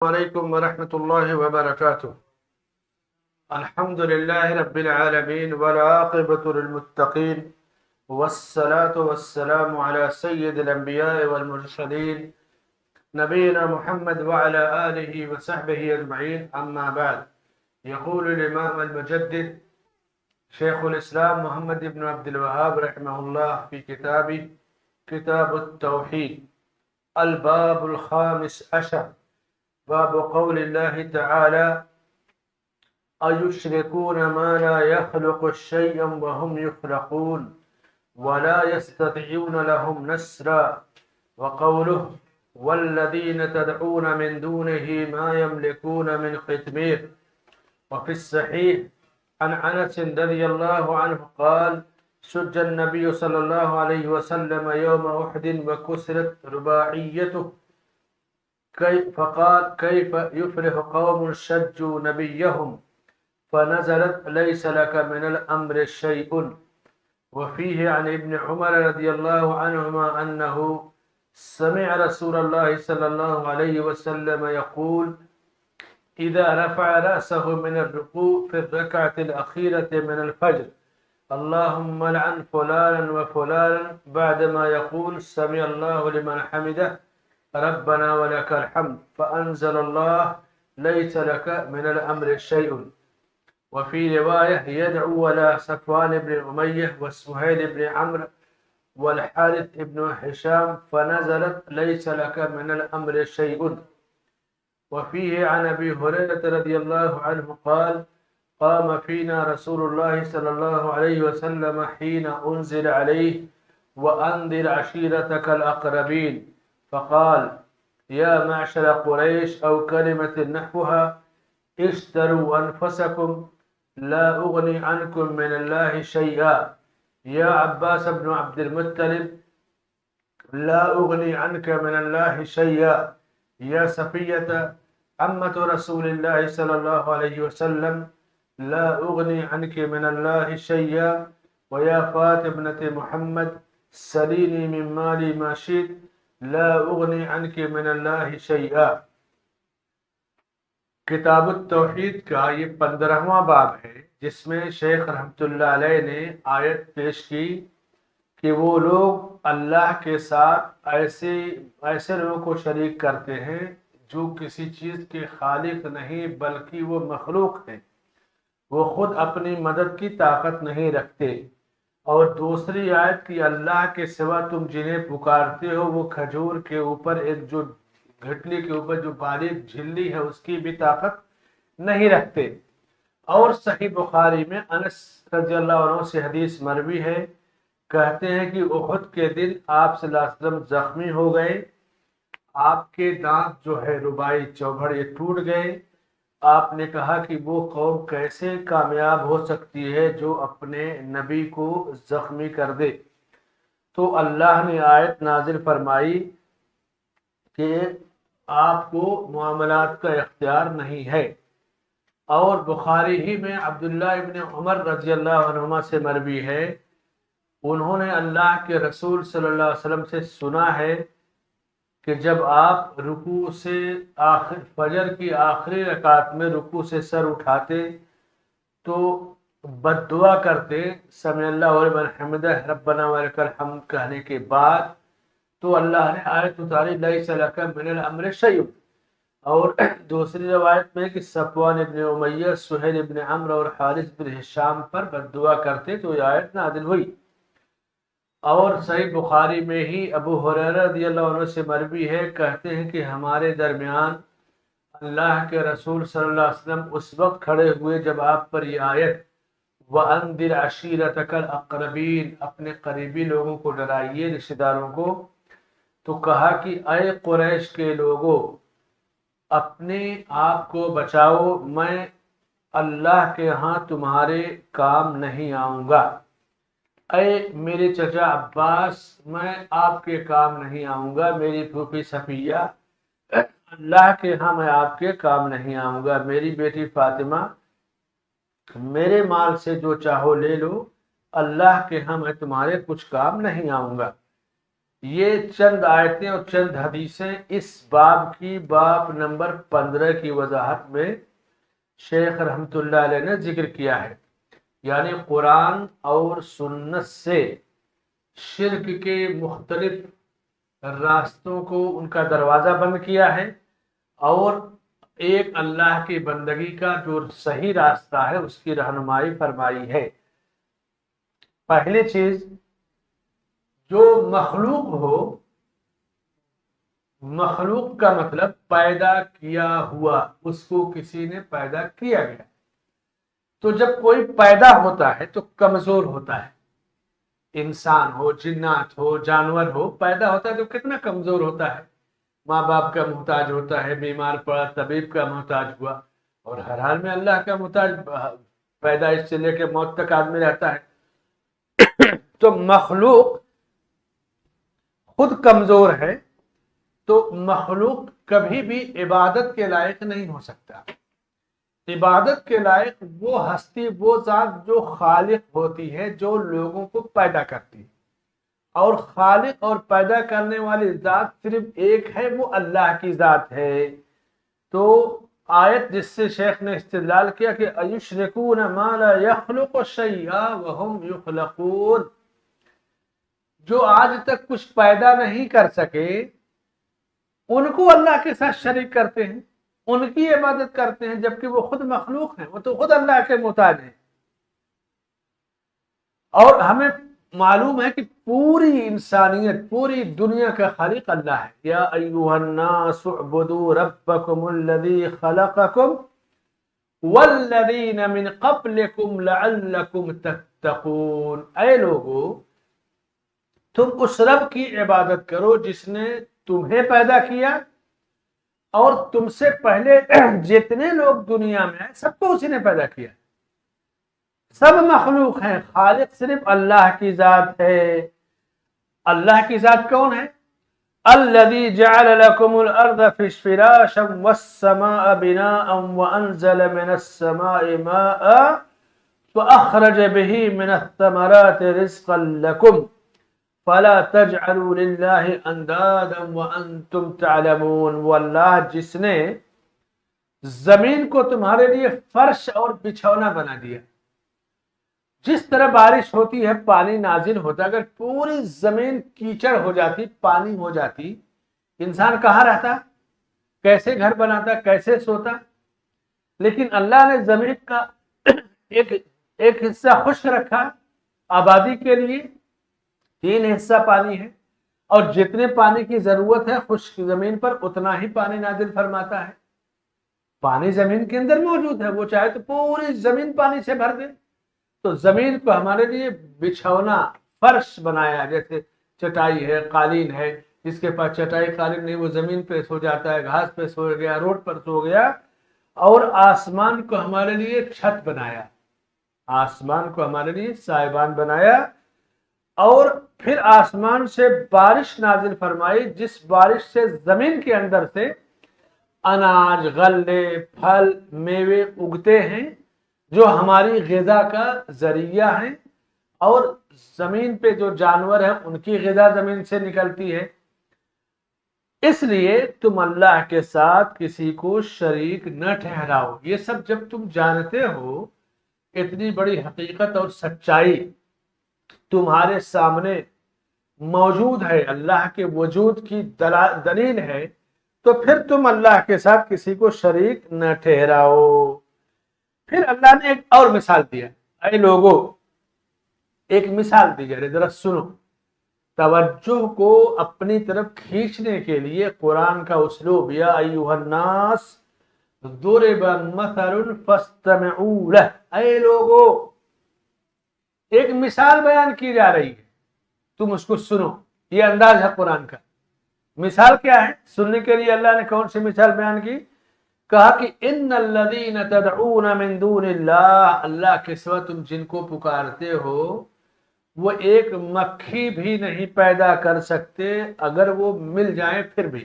عليكم ورحمة الله وبركاته. الحمد لله رب العالمين والعاقبة للمتقين والصلاة والسلام على سيد الأنبياء والمرسلين نبينا محمد وعلى آله وصحبه أجمعين. أما بعد، يقول الإمام المجدد شيخ الإسلام محمد بن عبد الوهاب رحمه الله في كتابه كتاب التوحيد الباب الخامس عشر، باب قول الله تعالى: أيشركون ما لا يخلق شيئا وهم يخلقون ولا يستطيعون لهم نصرا، وقوله: والذين تدعون من دونه ما يملكون من قطمير. وفي الصحيح عن أنس رضي الله عنه قال: شج النبي صلى الله عليه وسلم يوم أحد وكسرت رباعيته، فقال: كيف يفلح قوم شجوا نبيهم؟ فنزلت: ليس لك من الأمر شيء. وفيه عن ابن عمر رضي الله عنهما أنه سمع رسول الله صلى الله عليه وسلم يقول: إذا رفع رأسه من الركوع في الركعة الأخيرة من الفجر: اللهم لعن فلانا وفلانا، بعدما يقول: سمع الله لمن حمده ربنا ولك الحمد، فأنزل الله: ليس لك من الأمر شيء. وفي رواية: يدعو ولا صفوان بن أمية وسهيل بن عمرو والحارث بن هشام، فنزلت: ليس لك من الأمر شيء. وفيه عن أبي هريرة رضي الله عنه قال: قام فينا رسول الله صلى الله عليه وسلم حين أنزل عليه: وأنذر عشيرتك الأقربين، فقال: يا معشر قريش، أو كلمة نحوها: اشتروا أنفسكم لا أغني عنكم من الله شيئا. يا عباس بن عبد المطلب، لا أغني عنك من الله شيئا. يا صفية عمة رسول الله صلى الله عليه وسلم، لا أغني عنك من الله شيئا. ويا فاطمة محمد، سليني من مالي ما شئت، لا أغني عنك من اللہ شیئا۔ کتاب التوحید کا یہ 15واں باب ہے، جس میں شیخ رحمۃ اللہ علیہ نے آیت پیش کی کہ وہ لوگ اللہ کے ساتھ ایسے لوگوں کو شریک کرتے ہیں جو کسی چیز کے خالق نہیں بلکہ وہ مخلوق ہیں، وہ خود اپنی مدد کی طاقت نہیں رکھتے۔ اور دوسری آیت کی: اللہ کے سوا تم جنہیں پکارتے ہو وہ کھجور کے اوپر ایک جو گھٹلی کے اوپر جو باریک جھلی ہے اس کی بھی طاقت نہیں رکھتے۔ اور صحیح بخاری میں انس رضی اللہ عنہ سے حدیث مروی ہے، کہتے ہیں کہ احد کے دن آپ صلی اللہ علیہ وسلم زخمی ہو گئے، آپ کے دانت جو ہے رباعی چوبھڑ یہ ٹوٹ گئے۔ آپ نے کہا کہ وہ قوم کیسے کامیاب ہو سکتی ہے جو اپنے نبی کو زخمی کر دے؟ تو اللہ نے آیت نازل فرمائی کہ آپ کو معاملات کا اختیار نہیں ہے۔ اور بخاری ہی میں عبداللہ ابن عمر رضی اللہ عنہما سے مروی ہے، انہوں نے اللہ کے رسول صلی اللہ علیہ وسلم سے سنا ہے کہ جب آپ رکوع سے فجر کی آخری رکعت میں رکوع سے سر اٹھاتے تو بد دعا کرتے، سمع اللہ لمن حمدہ ربنا ولک الحمد کہنے کے بعد تو اللہ نے آیت اتاری: لیس لک من الامر شیء۔ اور دوسری روایت میں کہ صفوان ابن امیہ، سہیل ابن عمرو اور حارث بن ہشام پر بد دعا کرتے تو یہ آیت نازل ہوئی۔ اور صحیح بخاری میں ہی ابو ہریرہ رضی اللہ عنہ سے مروی ہے، کہتے ہیں کہ ہمارے درمیان اللہ کے رسول صلی اللہ علیہ وسلم اس وقت کھڑے ہوئے جب آپ پر یہ آیت وَأَنذِرْ عَشِيرَتَكَ الْأَقْرَبِينَ، اپنے قریبی لوگوں کو ڈرائیے، رشتہ داروں کو، تو کہا کہ اے قریش کے لوگوں، اپنے آپ کو بچاؤ، میں اللہ کے ہاں تمہارے کام نہیں آؤں گا۔ اے میرے چچا عباس، میں آپ کے کام نہیں آؤں گا۔ میری پھوپھی صفیہ، اللہ کے ہاں میں آپ کے کام نہیں آؤں گا۔ میری بیٹی فاطمہ، میرے مال سے جو چاہو لے لو، اللہ کے ہاں میں تمہارے کچھ کام نہیں آؤں گا۔ یہ چند آیتیں اور چند حدیثیں اس باب کی باب نمبر 15 کی وضاحت میں شیخ رحمت اللہ علیہ نے ذکر کیا ہے، یعنی قرآن اور سنت سے شرک کے مختلف راستوں کو ان کا دروازہ بند کیا ہے، اور ایک اللہ کی بندگی کا جو صحیح راستہ ہے اس کی رہنمائی فرمائی ہے۔ پہلی چیز، جو مخلوق ہو، مخلوق کا مطلب پیدا کیا ہوا، اس کو کسی نے پیدا کیا گیا۔ تو جب کوئی پیدا ہوتا ہے تو کمزور ہوتا ہے، انسان ہو، جنات ہو، جانور ہو، پیدا ہوتا ہے تو کتنا کمزور ہوتا ہے، ماں باپ کا محتاج ہوتا ہے، بیمار پڑا طبیب کا محتاج ہوا، اور ہر حال میں اللہ کا محتاج، پیدائش سے لے کے موت تک آدمی رہتا ہے۔ تو مخلوق خود کمزور ہے، تو مخلوق کبھی بھی عبادت کے لائق نہیں ہو سکتا۔ عبادت کے لائق وہ ہستی، وہ ذات جو خالق ہوتی ہے، جو لوگوں کو پیدا کرتی ہے، اور خالق اور پیدا کرنے والی ذات صرف ایک ہے، وہ اللہ کی ذات ہے۔ تو آیت جس سے شیخ نے استدلال کیا کہ اَيُشْرِكُونَ مَا لَا يَخْلُقُ شَيْئًا وَهُمْ يُخْلَقُونَ، جو آج تک کچھ پیدا نہیں کر سکے ان کو اللہ کے ساتھ شریک کرتے ہیں، ان کی عبادت کرتے ہیں، جبکہ وہ خود مخلوق ہیں، وہ تو خود اللہ کے محتاج ہیں۔ اور ہمیں معلوم ہے کہ پوری انسانیت، پوری دنیا کا خالق اللہ ہے۔ یا ایھا الناس اعبدوا ربکم الذی خلقکم والذین من قبلکم لعلکم تتقون، اے لوگو تم اس رب کی عبادت کرو جس نے تمہیں پیدا کیا اور تم سے پہلے جتنے لوگ دنیا میں ہیں سب کو اسی نے پیدا کیا، سب مخلوق ہیں، خالق صرف اللہ کی ذات ہے۔ اللہ کی ذات کون ہے؟ الذي جعل لكم الارض فراشا والسماء بناء وانزل من السماء ماء فاخرج به من الثمرات رزقا لكم فلا تجعلوا لله اندادا وانتم تعلمون، وہ اللہ جس نے زمین کو تمہارے لیے فرش اور بچھونا بنا دیا۔ جس طرح بارش ہوتی ہے، پانی نازل ہوتا، اگر پوری زمین کیچڑ ہو جاتی، پانی ہو جاتی، انسان کہاں رہتا، کیسے گھر بناتا، کیسے سوتا؟ لیکن اللہ نے زمین کا ایک حصہ خشک رکھا آبادی کے لیے، 3 حصہ پانی ہے، اور جتنے پانی کی ضرورت ہے خشک زمین پر اتنا ہی پانی نازل فرماتا ہے۔ پانی زمین کے اندر موجود ہے، وہ چاہے تو پوری زمین پانی سے بھر دے۔ تو زمین کو ہمارے لیے بچھونا، فرش بنایا، جیسے چٹائی ہے، قالین ہے، جس کے پاس چٹائی قالین نہیں وہ زمین پہ سو جاتا ہے، گھاس پہ سو گیا، روڈ پر سو گیا۔ اور آسمان کو ہمارے لیے چھت بنایا، آسمان کو ہمارے لیے سائبان بنایا، اور پھر آسمان سے بارش نازل فرمائی، جس بارش سے زمین کے اندر سے اناج، غلے، پھل، میوے اگتے ہیں جو ہماری غذا کا ذریعہ ہیں، اور زمین پہ جو جانور ہیں ان کی غذا زمین سے نکلتی ہے۔ اس لیے تم اللہ کے ساتھ کسی کو شریک نہ ٹھہراؤ۔ یہ سب جب تم جانتے ہو، اتنی بڑی حقیقت اور سچائی تمہارے سامنے موجود ہے، اللہ کے وجود کی دلیل ہے، تو پھر تم اللہ کے ساتھ کسی کو شریک نہ ٹھہراؤ۔ پھر اللہ نے ایک اور مثال دیا، اے لوگو ایک مثال دی جائے، ذرا سنو، توجہ کو اپنی طرف کھینچنے کے لیے قرآن کا اسلوب، یا ایھا الناس ضرب مثل فاستمعوا لہ، اے لوگو ایک مثال بیان کی جا رہی ہے، تم اس کو سنو۔ یہ انداز ہے قرآن کا۔ مثال کیا ہے؟ سننے کے لیے اللہ نے کون سی مثال بیان کی؟ کہا کہ ان الذین تدعون من دون اللہ، اللہ کے سوا تم جن کو پکارتے ہو وہ ایک مکھی بھی نہیں پیدا کر سکتے، اگر وہ مل جائیں پھر بھی۔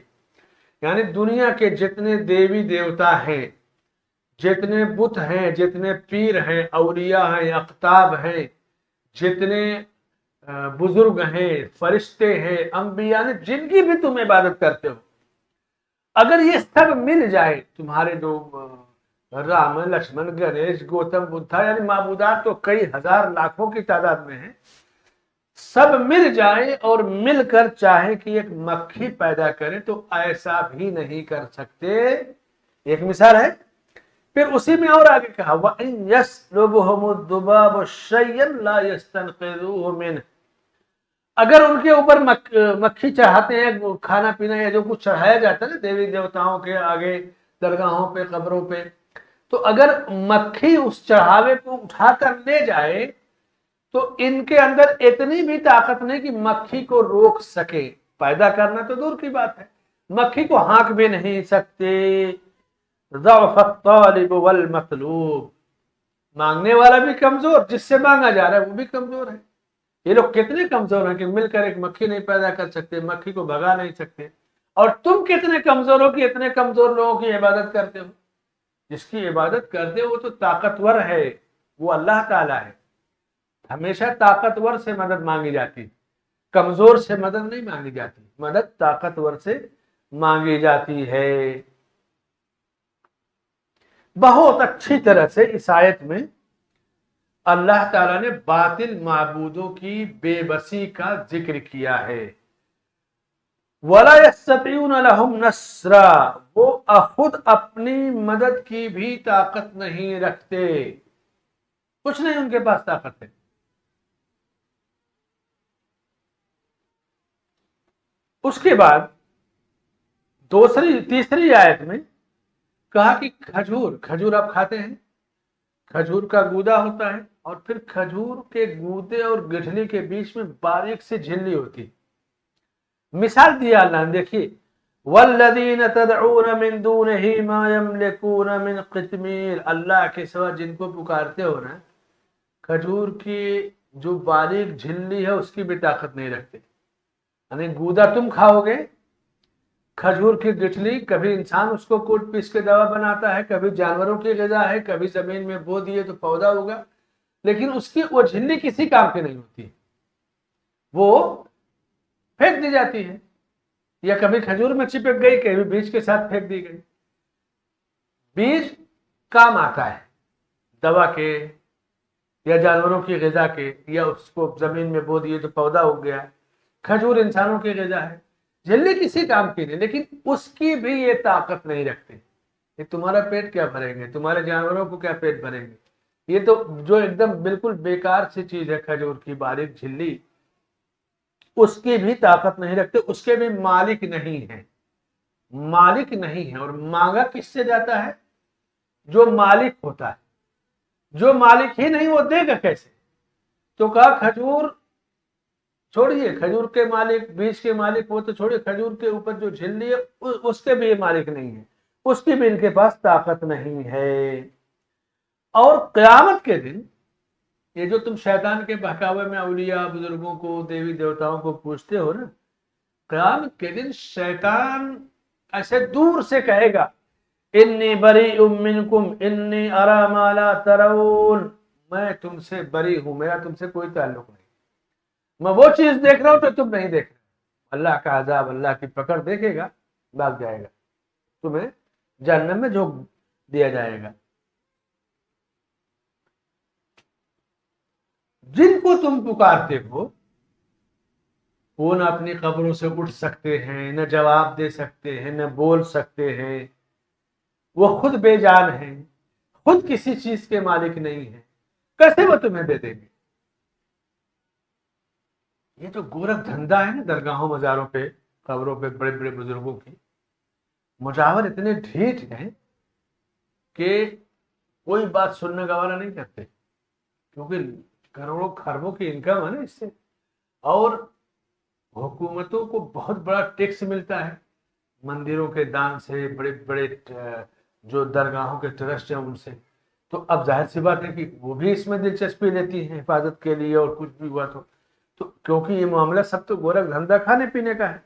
یعنی دنیا کے جتنے دیوی دیوتا ہیں، جتنے بت ہیں، جتنے پیر ہیں، اولیاء ہیں، اقطاب ہیں، جتنے بزرگ ہیں، فرشتے ہیں، انبیاء نے، جن کی بھی تم عبادت کرتے ہو، اگر یہ سب مل جائے، تمہارے جو رام، لکشمن، گنیش، گوتم بدھا، یعنی معبودات تو کئی ہزار لاکھوں کی تعداد میں ہیں، سب مل جائیں اور مل کر چاہے کہ ایک مکھی پیدا کرے تو ایسا بھی نہیں کر سکتے. ایک مثال ہے. پھر اسی میں اور آگے کہا وَإِن يَسْلُبْهُمُ الذُّبَابُ شَيْئًا لَا يَسْتَنقِذُوهُ مِنْهُ، اگر ان کے اوپر مکھی چڑھاتے ہیں، کھانا پینا یا جو کچھ چڑھایا جاتا ہے نا دیوی دیوتاؤں کے آگے، درگاہوں پہ، قبروں پہ، تو اگر مکھی اس چڑھاوے کو اٹھا کر لے جائے تو ان کے اندر اتنی بھی طاقت نہیں کہ مکھی کو روک سکے. پیدا کرنا تو دور کی بات ہے، مکھی کو ہانک بھی نہیں سکتے. ضعف الطالب والمطلوب، مانگنے والا بھی کمزور، جس سے مانگا جا رہا ہے وہ بھی کمزور ہے. یہ لوگ کتنے کمزور ہیں کہ مل کر ایک مکھی نہیں پیدا کر سکتے، مکھی کو بھگا نہیں سکتے. اور تم کتنے کمزور ہو کہ اتنے کمزور لوگوں کی عبادت کرتے ہو. جس کی عبادت کرتے ہو وہ تو طاقتور ہے، وہ اللہ تعالیٰ ہے. ہمیشہ طاقتور سے مدد مانگی جاتی، کمزور سے مدد نہیں مانگی جاتی، مدد طاقتور سے مانگی جاتی ہے. بہت اچھی طرح سے اس آیت میں اللہ تعالیٰ نے باطل معبودوں کی بے بسی کا ذکر کیا ہے. وَلَا يَسْتَطِيعُونَ لَهُمْ نَصْرًا، وہ خود اپنی مدد کی بھی طاقت نہیں رکھتے، کچھ نہیں ان کے پاس طاقت ہے. اس کے بعد تیسری آیت میں کہا کہ کھجور آپ کھاتے ہیں، کھجور کا گودا ہوتا ہے، اور پھر کھجور کے گودے اور گٹھلی کے بیچ میں باریک سی جھلی ہوتی. مثال دیا اللہ نے، دیکھیے والذین تدعون من دونہ ما یملکون من قطمیر، اللہ کے سوا جن کو پکارتے ہو نا، کھجور کی جو باریک جھلی ہے اس کی بھی طاقت نہیں رکھتے. یعنی گودا تم کھاؤ گے، کھجور کی گٹھلی کبھی انسان اس کو کوٹ پیس کے دوا بناتا ہے، کبھی جانوروں کی غذا ہے، کبھی زمین میں بو دیے تو پودا ہوگا، لیکن اس کی وہ جھلی کسی کام کی نہیں ہوتی، وہ پھینک دی جاتی ہے، یا کبھی کھجور میں چپک گئی، کبھی بیج کے ساتھ پھینک دی گئی. بیج کام آتا ہے دوا کے یا جانوروں کی غذا کے، یا اس کو زمین میں بو دیے تو پودا ہو گیا. کھجور انسانوں کی غذا ہے، جھلی کسی کام کی نہیں، لیکن اس کی بھی یہ طاقت نہیں رکھتے. یہ تمہارا پیٹ کیا بھریں گے، تمہارے جانوروں کو کیا پیٹ بھریں گے. یہ تو جو ایک دم بالکل بیکار سی چیز ہے کھجور کی باریک جھلی، اس کی بھی طاقت نہیں رکھتے، اس کے بھی مالک نہیں ہے، مالک نہیں ہے. اور مانگا کس سے جاتا ہے؟ جو مالک ہوتا ہے. جو مالک ہی نہیں وہ دے گا کیسے؟ تو کہا کھجور چھوڑیے، کھجور کے مالک، بیج کے مالک وہ تو چھوڑیے، کھجور کے اوپر جو جھلی ہے اس کے بھی مالک نہیں ہے، اس کی بھی ان کے پاس طاقت نہیں ہے. اور قیامت کے دن یہ جو تم شیطان کے بہکاوے میں اولیاء، بزرگوں کو، دیوی دیوتاؤں کو پوچھتے ہو نا، قیامت کے دن شیطان ایسے دور سے کہے گا انی بریء منکم انی اری ما لا ترون، میں تم سے بری ہوں، میرا تم سے کوئی تعلق نہیں، میں وہ چیز دیکھ رہا ہوں تو تم نہیں دیکھ رہے. اللہ کا عذاب، اللہ کی پکڑ دیکھے گا، بھاگ جائے گا، تمہیں جہنم میں جھونک دیا جائے گا. جن کو تم پکارتے ہو وہ نہ اپنی قبروں سے اٹھ سکتے ہیں، نہ جواب دے سکتے ہیں، نہ بول سکتے ہیں، وہ خود بے جان ہیں، خود کسی چیز کے مالک نہیں ہیں، کیسے وہ تمہیں دے دیں گے؟ یہ جو گورکھ دھندا ہے نا درگاہوں مزاروں پہ، قبروں پہ بڑے بڑے بزرگوں کی، مجاور اتنے ڈھیٹ ہیں کہ کوئی بات سننا گوارا نہیں کرتے، کیونکہ کروڑوں خربوں کی انکم ہے نا اس سے، اور حکومتوں کو بہت بڑا ٹیکس ملتا ہے مندروں کے دان سے، بڑے بڑے جو درگاہوں کے ٹرسٹ ہیں ان سے. تو اب ظاہر سی بات ہے کہ وہ بھی اس میں دلچسپی لیتی ہیں حفاظت کے لیے، اور کچھ بھی ہوا تو کیونکہ یہ معاملہ سب تو گورکھ دھندا کھانے پینے کا ہے.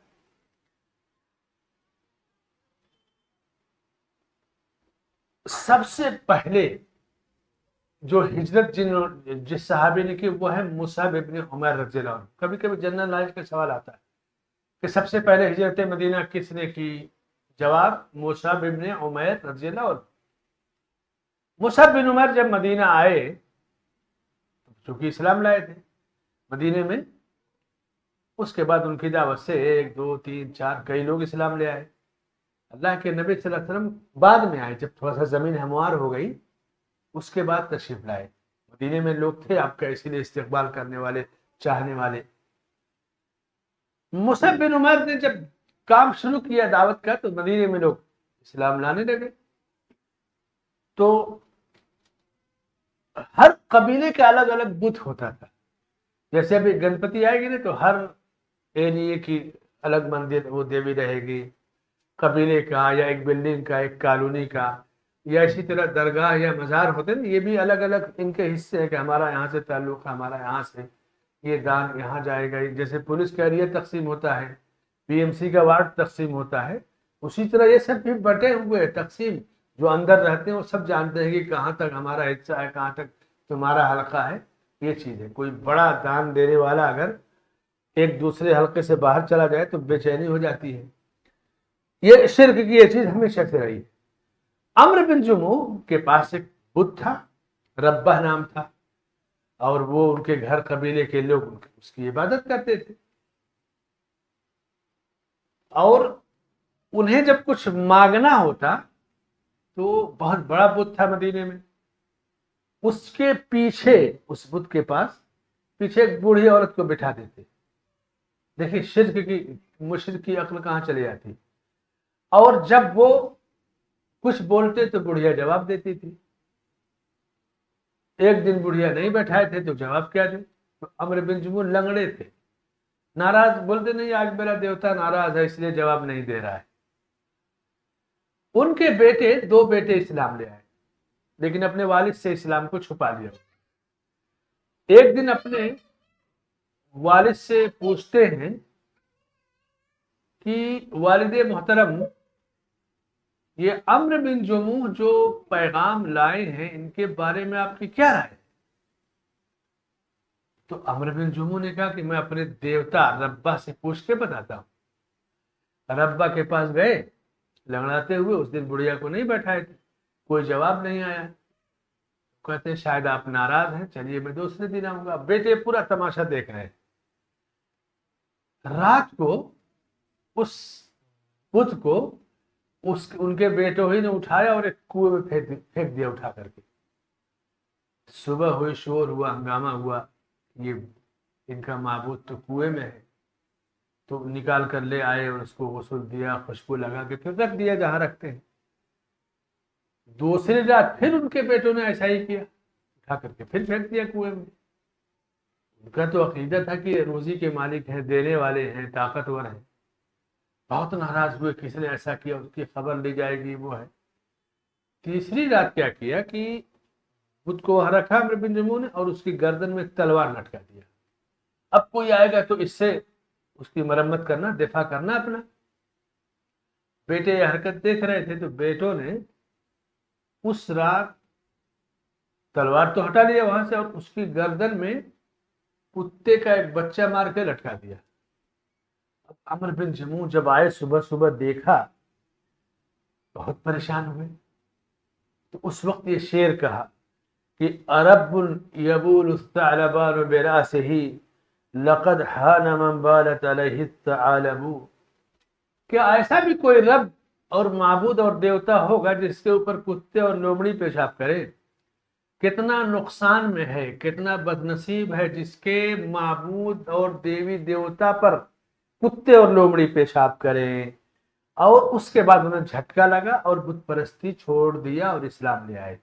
سب سے پہلے جو ہجرت جس صحابی نے کی وہ ہے مصعب ابن عمیر رضی اللہ عنہ. کبھی کبھی جنرل نالج کا سوال آتا ہے کہ سب سے پہلے ہجرت مدینہ کس نے کی؟ جواب مصعب ابن عمیر رضی اللہ عنہ. مصعب بن عمیر جب مدینہ آئے چونکہ اسلام لائے تھے مدینے میں، اس کے بعد ان کی دعوت سے 1 2 3 4 کئی لوگ اسلام لے آئے. اللہ کے نبی صلی اللہ علیہ وسلم بعد میں آئے جب تھوڑا سا زمین ہموار ہو گئی، اس کے بعد تشریف لائے. مدینے میں لوگ تھے آپ کا اسی لیے استقبال کرنے والے، چاہنے والے. مصعب بن عمیر نے جب کام شروع کیا دعوت کا تو مدینے میں لوگ اسلام لانے لگے. تو ہر قبیلے کا الگ الگ بت ہوتا تھا. جیسے ابھی گنپتی آئے گی نا تو ہر ایریے کی الگ مندر وہ دیوی رہے گی، قبیلے کا یا ایک بلڈنگ کا، ایک کالونی کا، یا اسی طرح درگاہ یا مزار ہوتے ہیں. یہ بھی الگ الگ ان کے حصے ہیں کہ ہمارا یہاں سے تعلق ہے، ہمارا یہاں سے یہ دان یہاں جائے گا. جیسے پولیس کا ایریا تقسیم ہوتا ہے، پی ایم سی کا وارڈ تقسیم ہوتا ہے، اسی طرح یہ سب بھی بٹے ہوئے تقسیم. جو اندر رہتے ہیں وہ سب جانتے ہیں کہ کہاں تک ہمارا حصہ ہے، کہاں تک تمہارا حلقہ ہے. یہ چیز ہے. کوئی بڑا دان دینے والا اگر ایک دوسرے حلقے سے باہر چلا جائے تو بے چینی ہو جاتی ہے. یہ شرک کی یہ چیز ہمیشہ سے رہی ہے. عمرو بن جموح کے پاس ایک بت تھا، ربہ نام تھا، اور وہ ان کے گھر قبیلے کے لوگ اس کی عبادت کرتے تھے. اور انہیں جب کچھ مانگنا ہوتا تو بہت بڑا بت تھا مدینے میں، اس کے پیچھے اس بت کے پاس پیچھے ایک بوڑھی عورت کو بٹھا دیتے. دیکھیں شرک کی مشرک کی عقل کہاں چلی جاتی. اور جب وہ کچھ بولتے تو بڑھیا جواب دیتی تھی. ایک دن بڑھیا نہیں بیٹھائے تھے تو جواب کیا دے. عمرو بن جموح لنگڑے تھے، ناراض بولتے نہیں آج میرا دیوتا ناراض ہے اس لیے جواب نہیں دے رہا ہے. ان کے بیٹے 2 بیٹے اسلام لے آئے لیکن اپنے والد سے اسلام کو چھپا لیا. ایک دن اپنے والد سے پوچھتے ہیں کہ والد محترم یہ عمرو بن جموح جو پیغام لائے ہیں ان کے بارے میں آپ کی کیا رائے؟ تو عمرو بن جموح نے کہا کہ میں اپنے دیوتا ربہ سے پوچھ کے بتاتا ہوں. ربہ کے پاس گئے لنگڑاتے ہوئے، اس دن بڑھیا کو نہیں بیٹھائے تھے، کوئی جواب نہیں آیا. کہتے ہیں شاید آپ ناراض ہیں، چلیے میں دوسرے دن آؤں گا. بیٹے پورا تماشا دیکھ رہے ہیں. رات کو اس بت کو ان کے بیٹوں ہی نے اٹھایا اور ایک کنویں میں پھینک دیا اٹھا کر کے. صبح ہوئی، شور ہوا، ہنگامہ ہوا، یہ ان کا معبود تو کنویں میں ہے. تو نکال کر لے آئے اور اس کو غسل دیا، خوشبو لگا کے پھر رکھ دیا جہاں رکھتے ہیں. دوسری رات پھر ان کے بیٹوں نے ایسا ہی کیا، اٹھا کر کے پھر پھینک دیا کنویں میں. ان کا تو عقیدہ تھا کہ روزی کے مالک ہیں، دینے والے ہیں، طاقتور ہیں. بہت ناراض ہوئے، کس نے ایسا کیا، اس کی خبر لی جائے گی وہ ہے. تیسری رات کیا کیا کہ خود کو وہاں رکھا عمرو بن جموح نے اور اس کی گردن میں تلوار لٹکا دیا. اب کوئی آئے گا تو اس سے اس کی مرمت کرنا، دفاع کرنا اپنا. بیٹے یہ حرکت دیکھ رہے تھے تو بیٹوں نے اس رات تلوار تو ہٹا لیا وہاں سے اور اس کی گردن میں کتے کا ایک بچہ مار کے لٹکا دیا. اب عمرو بن جموح جب آئے صبح صبح دیکھا بہت پریشان ہوئے. تو اس وقت یہ شعر کہا کہ عرب یبول الثعلبان براسه لقد حان من بالت علیہ الثعالب. کیا ایسا بھی کوئی رب اور معبود اور دیوتا ہوگا جس کے اوپر کتے اور لومڑی پیشاب کرے؟ کتنا نقصان میں ہے، کتنا بدنصیب ہے جس کے معبود اور دیوی دیوتا پر کتے اور لومڑی پیشاب کریں. اور اس کے بعد انہیں جھٹکا لگا اور بت پرستی چھوڑ دیا اور اسلام لے آئے.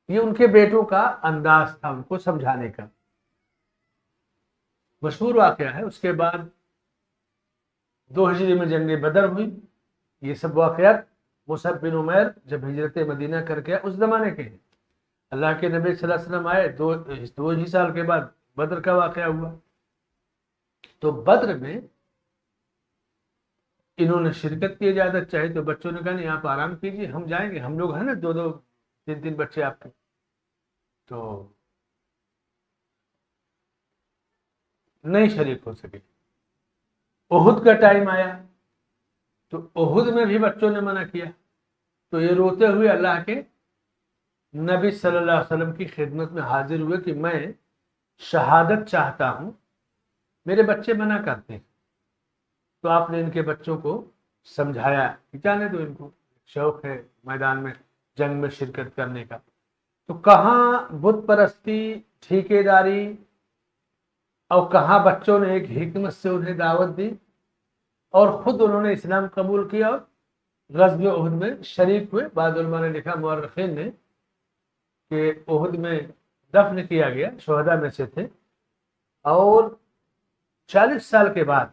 یہ ان کے بیٹوں کا انداز تھا ان کو سمجھانے کا. مشہور واقعہ ہے. اس کے بعد 2 ہجری میں جنگ بدر ہوئی. یہ سب واقعات مصعب بن عمیر جب ہجرت مدینہ کر کے اس زمانے کے ہیں. اللہ کے نبی صلی اللہ علیہ وسلم آئے 2 ہی سال کے بعد بدر کا واقعہ ہوا. تو بدر میں انہوں نے شرکت کی اجازت چاہی تو بچوں نے کہا نہیں آپ آرام کیجیے، ہم جائیں گے، ہم لوگ ہیں نا 2 2 3 3 بچے آپ کے. تو نہیں شریک ہو سکے. احد کا ٹائم آیا تو احد میں بھی بچوں نے منع کیا. تو یہ روتے ہوئے اللہ کے نبی صلی اللہ علیہ وسلم کی خدمت میں حاضر ہوئے کہ میں شہادت چاہتا ہوں, میرے بچے منع کرتے ہیں. تو آپ نے ان کے بچوں کو سمجھایا کہ جانے دو, ان کو شوق ہے میدان میں جنگ میں شرکت کرنے کا. تو کہاں بت پرستی, ٹھیکے داری, اور کہاں بچوں نے ایک حکمت سے انہیں دعوت دی اور خود انہوں نے اسلام قبول کیا اور غزوہ احد میں شریک ہوئے. بعض علماء نے لکھا, مورخین نے, کہ احد میں دفن کیا گیا, شہداء میں سے تھے. اور 40 سال کے بعد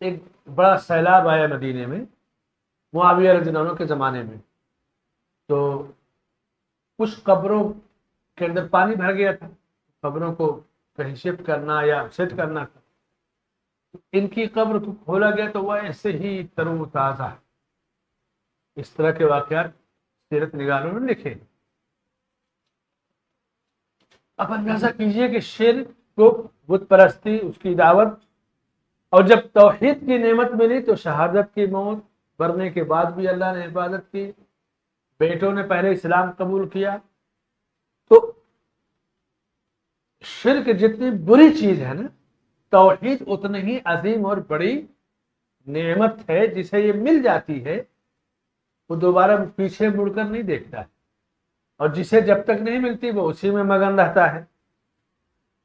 ایک بڑا سیلاب آیا مدینے میں معاویہ رضی اللہ عنہ کے زمانے میں. تو کچھ قبروں کے اندر پانی بھر گیا تھا, قبروں کو کہیں شفٹ کرنا یا سیٹ کرنا تھا. ان کی قبر کو کھولا گیا تو وہ ایسے ہی تر و تازہ. اس طرح کے واقعات سیرت نگاروں نے لکھے. اب اندازہ کیجئے کہ شرک کو, بت پرستی, اس کی دعوت, اور جب توحید کی نعمت ملی تو شہادت کی موت, مرنے کے بعد بھی اللہ نے حفاظت کی, بیٹوں نے پہلے اسلام قبول کیا. تو شرک جتنی بری چیز ہے نا, توحید اتنی ہی عظیم اور بڑی نعمت ہے. جسے یہ مل جاتی ہے وہ دوبارہ پیچھے مڑ کر نہیں دیکھتا ہے, اور جسے جب تک نہیں ملتی وہ اسی میں مگن رہتا ہے.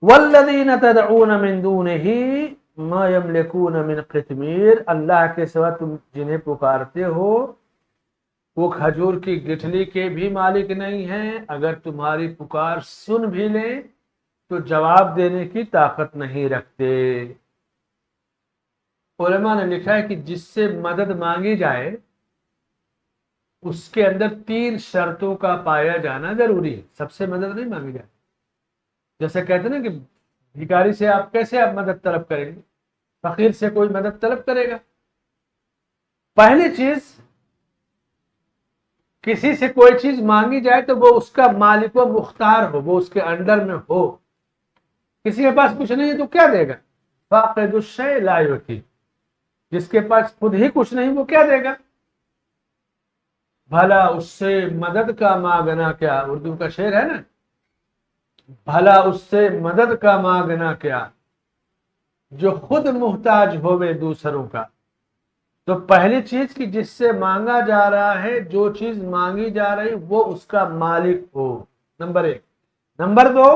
والذین تدعون من دونہ ما یملکون من قطمیر, اللہ کے سوا تم جنہیں پکارتے ہو وہ کھجور کی گٹھلی کے بھی مالک نہیں ہیں. اگر تمہاری پکار سن بھی لیں تو جواب دینے کی طاقت نہیں رکھتے. علماء نے لکھا ہے کہ جس سے مدد مانگی جائے اس کے اندر 3 شرطوں کا پایا جانا ضروری ہے. سب سے مدد نہیں مانگی جائے. جیسے کہتے ہیں نا کہ بھکاری سے آپ کیسے مدد طلب کریں گے, فقیر سے کوئی مدد طلب کرے گا. پہلی چیز, کسی سے کوئی چیز مانگی جائے تو وہ اس کا مالک و مختار ہو, وہ اس کے انڈر میں ہو. کسی کے پاس کچھ نہیں ہے تو کیا دے گا؟ فاقد الشیء لا یعطی, جس کے پاس خود ہی کچھ نہیں وہ کیا دے گا؟ بھلا اس سے مدد کا مانگنا کیا, اردو کا شعر ہے نا, بھلا اس سے مدد کا مانگنا کیا جو خود محتاج ہوئے دوسروں کا. تو پہلی چیز کہ جس سے مانگا جا رہا ہے, جو چیز مانگی جا رہی وہ اس کا مالک ہو, نمبر 1. نمبر 2,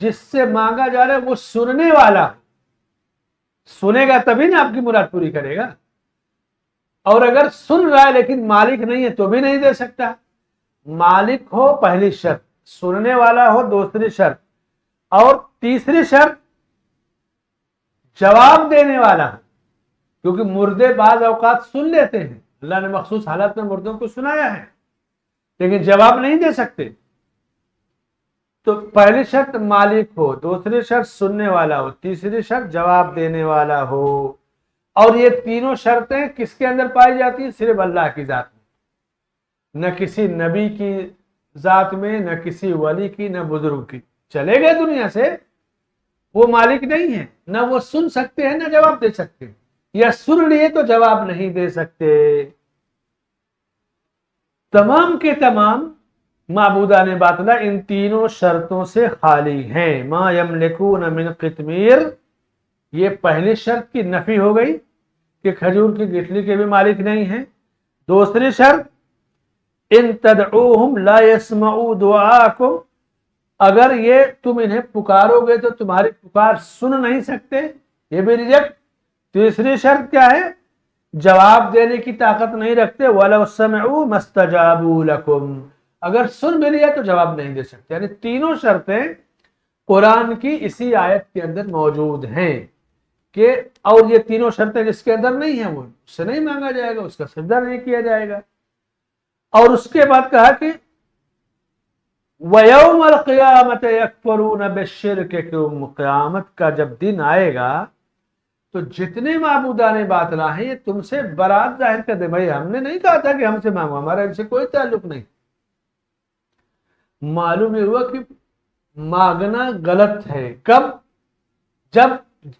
جس سے مانگا جا رہا ہے وہ سننے والا, سنے گا تبھی نا آپ کی مراد پوری کرے گا. اور اگر سن رہا ہے لیکن مالک نہیں ہے تو بھی نہیں دے سکتا. مالک ہو پہلی شرط, سننے والا ہو دوسری شرط, اور تیسری شرط جواب دینے والا ہو. کیونکہ مردے بعض اوقات سن لیتے ہیں, اللہ نے مخصوص حالت میں مردوں کو سنایا ہے, لیکن جواب نہیں دے سکتے. تو پہلی شرط مالک ہو, دوسری شرط سننے والا ہو, تیسری شرط جواب دینے والا ہو. اور یہ تینوں شرطیں کس کے اندر پائی جاتی ہیں؟ صرف اللہ کی ذات میں, نہ کسی نبی کی ذات میں, نہ کسی ولی کی, نہ بزرگ کی. چلے گئے دنیا سے, وہ مالک نہیں ہے, نہ وہ سن سکتے ہیں نہ جواب دے سکتے, یا سن لیے تو جواب نہیں دے سکتے. تمام کے تمام معبودان باطلہ ان تینوں شرطوں سے خالی ہیں. ما یملکون من قطمیر, یہ پہلی شرط کی نفی ہو گئی کہ کھجور کی گٹھلی کے بھی مالک نہیں ہیں. دوسری شرط, ان تدعوہم لا يسمعوا دعاءکم, اگر یہ تم انہیں پکارو گے تو تمہاری پکار سن نہیں سکتے, یہ بھی ریجیکٹ. تیسری شرط کیا ہے؟ جواب دینے کی طاقت نہیں رکھتے. وَلَوْ سَمِعُوا مَا اسْتَجَابُوا لَكُمْ, اگر سن بھی لیا تو جواب نہیں دے سکتے. یعنی تینوں شرطیں قرآن کی اسی آیت کے اندر موجود ہیں کہ, اور یہ تینوں شرطیں جس کے اندر نہیں ہیں وہ اس سے نہیں مانگا جائے گا, اس کا سجدہ نہیں کیا جائے گا. اور اس کے بعد کہا کہ وَيَوْمَ الْقِيَامَةِ يَكْفُرُونَ بِالشِّرْكِ, کہ قیامت کا جب دن آئے گا تو جتنے معبودان باطلہ ہیں یہ تم سے برات ظاہر کر دے, بھائی ہم نے نہیں کہا تھا کہ ہم سے مانگو, ہمارا ان سے کوئی تعلق نہیں. معلوم یہ ہوا کہ مانگنا غلط ہے. کب؟ جب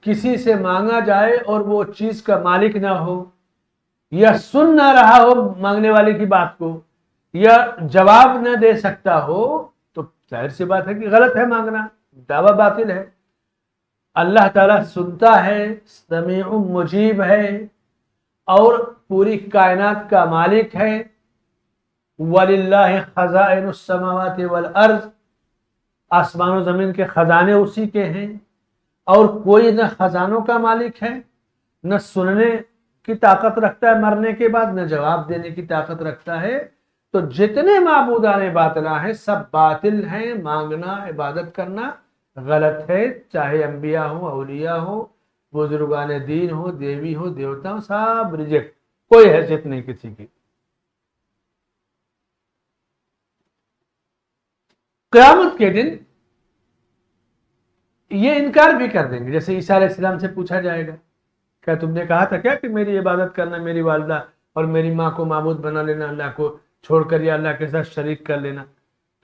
کسی سے مانگا جائے اور وہ چیز کا مالک نہ ہو، یا سن نہ رہا ہو مانگنے والے کی بات کو، یا جواب نہ دے سکتا ہو، تو ظاہر سی بات ہے کہ غلط ہے مانگنا، دعویٰ باطل ہے. اللہ تعالیٰ سنتا ہے، سمیع مجیب ہے، اور پوری کائنات کا مالک ہے. وَلِلَّهِ خَزَائِنُ السَّمَاوَاتِ وَالْأَرْضِ، آسمان و زمین کے خزانے اسی کے ہیں، اور کوئی نہ خزانوں کا مالک ہے، نہ سننے کی طاقت رکھتا ہے مرنے کے بعد، نہ جواب دینے کی طاقت رکھتا ہے. تو جتنے معبودان باطلہ ہیں سب باطل ہیں. مانگنا، عبادت کرنا غلط ہے، چاہے انبیاء ہوں، اولیاء ہوں، بزرگان دین ہوں، دیوی ہوں، دیوتا ہوں، سب ریجیکٹ، کوئی حیثیت نہیں کسی کی. قیامت کے دن یہ انکار بھی کر دیں گے. جیسے عیسیٰ علیہ السلام سے پوچھا جائے گا، کیا تم نے کہا تھا کیا کہ میری عبادت کرنا، میری والدہ اور میری ماں کو معبود بنا لینا، اللہ کو چھوڑ کر یا اللہ کے ساتھ شریک کر لینا؟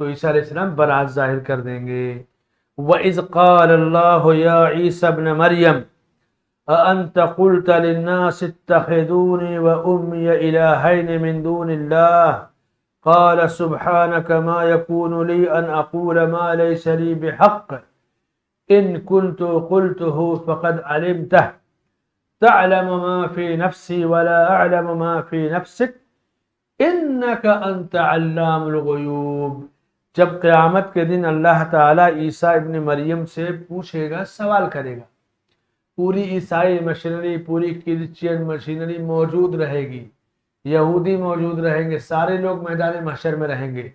تو عیسیٰ علیہ السلام برات ظاہر کر دیں گے. وَإِذْ قَالَ اللَّهُ يَا عِيسَى ابْنَ مَرْيَمَ أَأَنْتَ قُلْتَ لِلنَّاسِ اتَّخِذُونِي وَأُمِّيَ إِلَٰهَيْنِ مِن دُونِ اللَّهِ قَالَ سُبْحَانَكَ مَا يَكُونُ لِي أَنْ أَقُولَ مَا لَيْسَ لِي بِحَقٍّ إِن كُنتُ قُلْتُهُ فَقَدْ عَلِمْتَهُ تَعْلَمُ مَا فِي نَفْسِي وَلَا أَعْلَمُ مَا فِي نَفْسِكَ إِنَّكَ أَنْتَ عَلَّامُ الْغُيُوبِ. جب قیامت کے دن اللہ تعالیٰ عیسیٰ ابن مریم سے پوچھے گا، سوال کرے گا، پوری عیسائی مشینری، پوری کرسچین مشینری موجود رہے گی، یہودی موجود رہیں گے، سارے لوگ میدان محشر میں رہیں گے.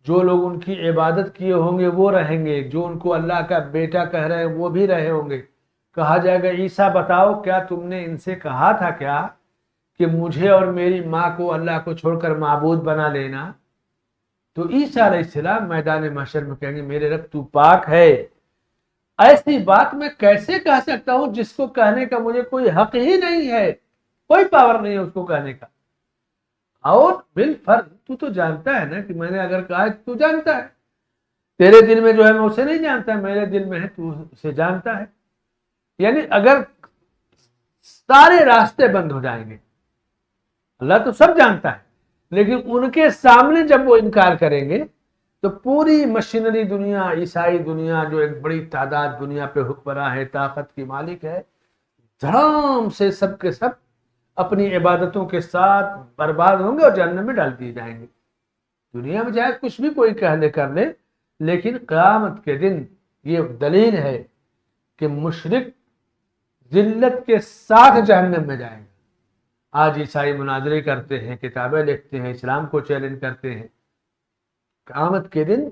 جو لوگ ان کی عبادت کیے ہوں گے وہ رہیں گے، جو ان کو اللہ کا بیٹا کہہ رہے ہیں وہ بھی رہے ہوں گے. کہا جائے گا عیسیٰ بتاؤ، کیا تم نے ان سے کہا تھا کیا کہ مجھے اور میری ماں کو اللہ کو چھوڑ کر معبود بنا لینا؟ تو عیسیٰ علیہ السلام میدان محشر میں کہیں گے میرے رب تو پاک ہے، ایسی بات میں کیسے کہہ سکتا ہوں جس کو کہنے کا مجھے کوئی حق ہی نہیں ہے، کوئی پاور نہیں ہے اس کو کہنے کا. اور بالفرض تو جانتا ہے نا کہ میں نے اگر کہا تو جانتا ہے، تیرے دل میں جو ہے میں اسے نہیں جانتا، میرے دل میں ہے تو اسے جانتا ہے. یعنی اگر سارے راستے بند ہو جائیں گے، اللہ تو سب جانتا ہے، لیکن ان کے سامنے جب وہ انکار کریں گے تو پوری مشینری دنیا، عیسائی دنیا جو ایک بڑی تعداد دنیا پہ حکمراں ہے، طاقت کی مالک ہے، دھڑام سے سب کے سب اپنی عبادتوں کے ساتھ برباد ہوں گے اور جہنم میں ڈال دیے جائیں گے. دنیا میں چاہے کچھ بھی کوئی کہنے کر لے، لیکن قیامت کے دن یہ دلیل ہے کہ مشرک ذلت کے ساتھ جہنم میں جائیں گے. آج عیسائی مناظرے کرتے ہیں، کتابیں لکھتے ہیں، اسلام کو چیلنج کرتے ہیں. قیامت کے دن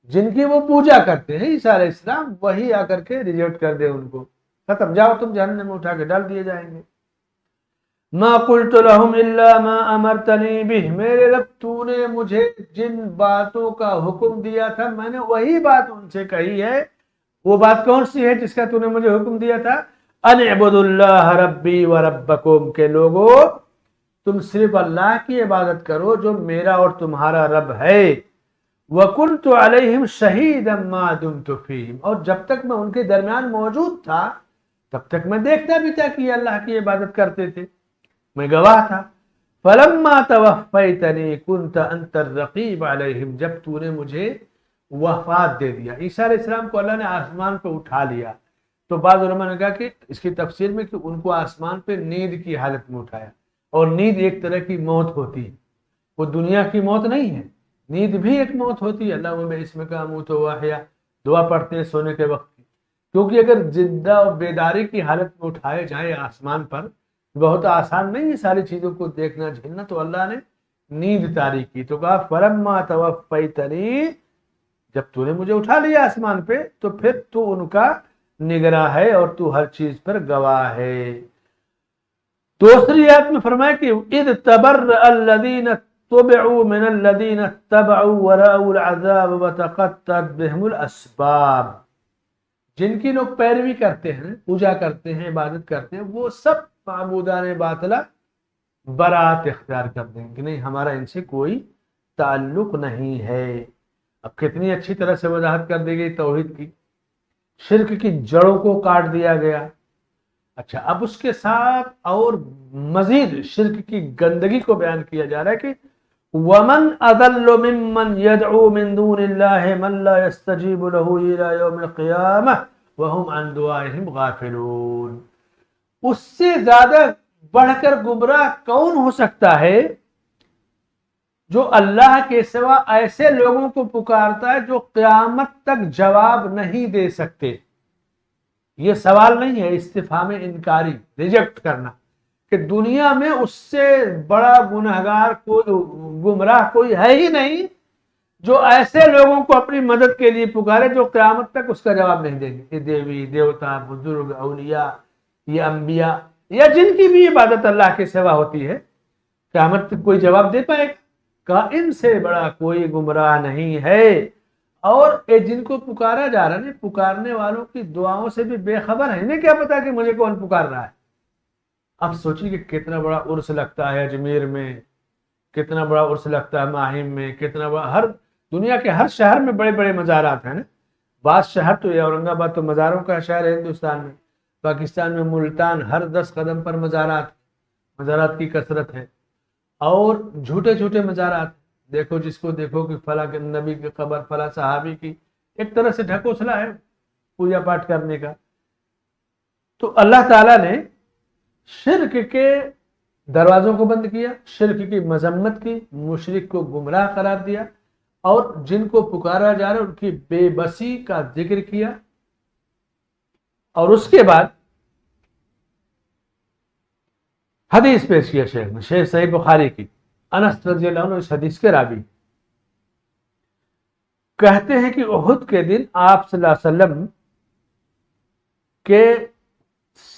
جن کی وہ پوجا کرتے ہیں عیسیٰ علیہ السلام، وہی آ کر کے ریجیکٹ کر دے ان کو، ختم، جاؤ تم جہنم میں، اٹھا کے ڈال دیے جائیں گے. ما قلت لهم الا ما امرتنی به، میرے رب تو نے مجھے جن باتوں کا حکم دیا تھا میں نے وہی بات ان سے کہی ہے. وہ بات کون سی ہے جس کا تو نے مجھے حکم دیا تھا؟ ان اعبدوا اللہ ربی و ربکم، کہ لوگو تم صرف اللہ کی عبادت کرو جو میرا اور تمہارا رب ہے. وَكُنْتُ عَلَيْهِمْ شَهِيدًا مَا دُمْتُ فِيهِمْ، اور جب تک میں ان کے درمیان موجود تھا تب تک میں دیکھتا بھی تھا کہ یہ اللہ کی عبادت کرتے تھے، میں گواہ تھا. فَلَمَّا تَوَفَّيْتَنِي كُنْتَ أَنْتَ الرَّقِيبُ عَلَيْهِمْ، جب تو نے مجھے وفات دے دیا. عیسیٰ علیہ السلام کو اللہ نے آسمان پہ اٹھا لیا، تو بعض علماء نے کہا کہ اس کی تفسیر میں کہ ان کو آسمان پہ نیند کی حالت میں اٹھایا، اور نیند ایک طرح کی موت ہوتی ہے، وہ دنیا کی موت نہیں ہے، نیند بھی ایک موت ہوتی ہے. اللہ میں اس میں کا اموت و احیا دعا پڑھتے ہیں سونے کے وقت کی، کیونکہ اگر زندہ اور بیداری کی حالت میں اٹھائے جائے آسمان پر، بہت آسان نہیں ہے ساری چیزوں کو دیکھنا جھیلنا، تو اللہ نے نیند طاری کی. تو کہا فلما توفیتنی، جب تو نے مجھے اٹھا لیا آسمان پہ تو پھر تو ان کا نگراں ہے اور تو ہر چیز پر گواہ ہے. دوسری آیت میں فرمایا کہ اذ تبرأ الذین تبعوا من الذین اتبعوا ورأوا العذاب وتقطعت بهم الاسباب، جن کی لوگ پیروی کرتے ہیں، پوجا کرتے ہیں، عبادت کرتے ہیں، وہ سب معبودان باطلہ برات اختیار کر دیں کہ نہیں ہمارا ان سے کوئی تعلق نہیں ہے. اب کتنی اچھی طرح سے وضاحت کر دی گئی توحید کی، شرک کی جڑوں کو کاٹ دیا گیا۔ اچھا، اب اس کے ساتھ اور مزید شرک کی گندگی کو بیان کیا جا رہا ہے کہ وَمَنْ أَضَلُّ مِمَّنْ يَدْعُو مِن دُونِ اللَّهِ مَنْ لَا يَسْتَجِيبُ لَهُ إِلَى يَوْمِ الْقِيَامَةِ وَهُمْ عَنْ دُعَائِهِمْ غَافِلُونَ۔ اس سے زیادہ بڑھ کر گمراہ کون ہو سکتا ہے جو اللہ کے سوا ایسے لوگوں کو پکارتا ہے جو قیامت تک جواب نہیں دے سکتے۔ یہ سوال نہیں ہے، استفہام انکاری، ریجیکٹ کرنا، کہ دنیا میں اس سے بڑا گنہگار کوئی گمراہ کوئی ہے ہی نہیں جو ایسے لوگوں کو اپنی مدد کے لیے پکارے جو قیامت تک اس کا جواب نہیں دیں گے۔ یہ دیوی دیوتا، بزرگ، اولیاء، یہ انبیاء یا جن کی بھی عبادت اللہ کے سوا ہوتی ہے، قیامت تک کوئی جواب دے پائے گا؟ کہا ان سے بڑا کوئی گمراہ نہیں ہے۔ اور جن کو پکارا جا رہا ہے، پکارنے والوں کی دعاؤں سے بھی بے خبر ہے، انہیں کیا پتا کہ مجھے کون پکار رہا ہے۔ اب سوچیے کہ کتنا بڑا عرس لگتا ہے اجمیر میں، کتنا بڑا عرس لگتا ہے ماہم میں، کتنا بڑا، ہر دنیا کے ہر شہر میں بڑے بڑے مزارات ہیں نا۔ بعض شہر تو یہ اورنگ آباد تو مزاروں کا شہر ہے ہندوستان میں، پاکستان میں ملتان ہر 10 قدم پر مزارات کی کثرت ہے، اور جھوٹے جھوٹے مزارات، دیکھو جس کو دیکھو کہ فلاں کے نبی کی قبر، فلاں صحابی کی، ایک طرح سے ڈھکوسلا ہے پوجا پاٹ کرنے کا۔ تو اللہ تعالیٰ نے شرک کے دروازوں کو بند کیا، شرک کی مذمت کی، مشرک کو گمراہ قرار دیا، اور جن کو پکارا جا رہا ہے ان کی بے بسی کا ذکر کیا۔ اور اس کے بعد حدیث پیش کیا شیخ نے، شیخ صحیح بخاری کی، انس رضی اللہ عنہ اس حدیث کے راوی کہتے ہیں کہ احد کے دن آپ صلی اللہ علیہ وسلم کے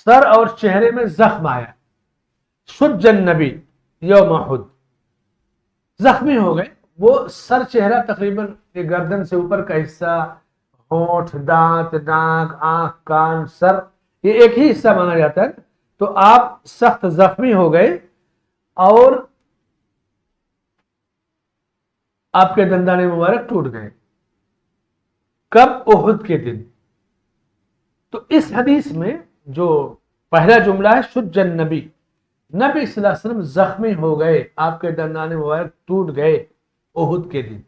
سر اور چہرے میں زخم آیا، شج النبی یوم احد، زخمی ہو گئے، وہ سر چہرہ تقریباً گردن سے اوپر کا حصہ، ہونٹ، دانت، ناک، آنکھ، کان، سر، یہ ایک ہی حصہ مانا جاتا ہے۔ تو آپ سخت زخمی ہو گئے اور آپ کے دندان مبارک ٹوٹ گئے۔ کب؟ احد کے دن۔ تو اس حدیث میں جو پہلا جملہ ہے شج النبی، نبی صلی اللہ علیہ وسلم زخمی ہو گئے، آپ کے دندان مبارک ٹوٹ گئے احد کے دن،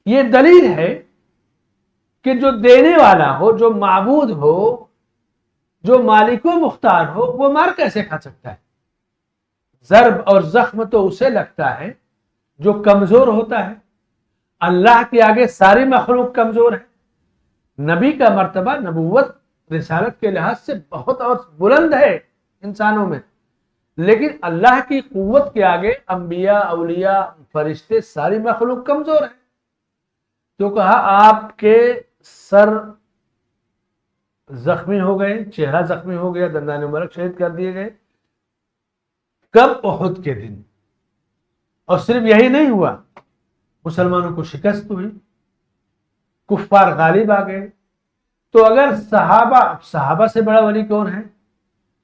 یہ دلیل ہے کہ جو دینے والا ہو، جو معبود ہو، جو مالک و مختار ہو، وہ مار کیسے کھا سکتا ہے؟ ضرب اور زخم تو اسے لگتا ہے جو کمزور ہوتا ہے۔ اللہ کے آگے ساری مخلوق کمزور ہے۔ نبی کا مرتبہ نبوت رسالت کے لحاظ سے بہت اور بلند ہے انسانوں میں، لیکن اللہ کی قوت کے آگے انبیاء، اولیاء، فرشتے، ساری مخلوق کمزور ہے۔ تو کہا آپ کے سر زخمی ہو گئے، چہرہ زخمی ہو گیا، دندان مبارک شہید کر دیے گئے۔ کب؟ احد کے دن۔ اور صرف یہی نہیں ہوا، مسلمانوں کو شکست ہوئی، کفار غالب آ گئے۔ تو اگر صحابہ سے بڑا ولی کون ہے؟